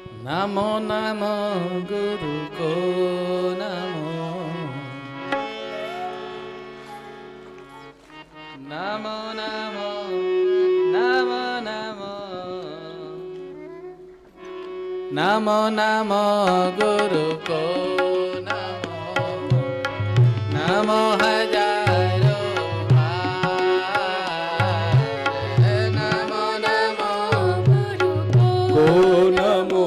नमो नमो गुरु को नमो नमो नमो नमो नमो नमो नमो गुरु को नमो नमो हजारों बार नमो नमो गुरु को नमो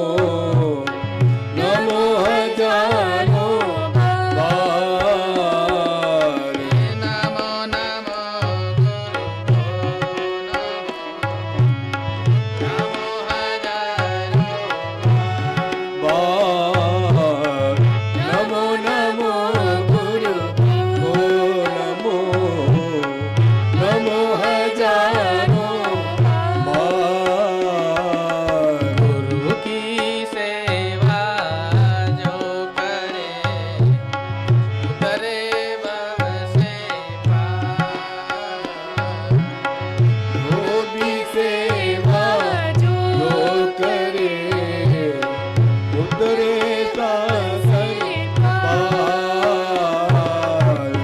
नमो हजारों बार नमो नमो गुरु को नमो हजारों बार नमो नमो गुरु को नमो नमो हजारों बार गुरु की सेवा जो करे उतरे भव से पार गोदी सेवा जो करे उतरे सासर पार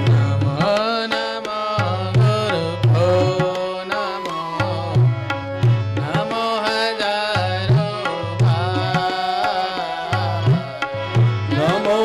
नमो नमो गुरु को नमो नमो हजारों बार नमो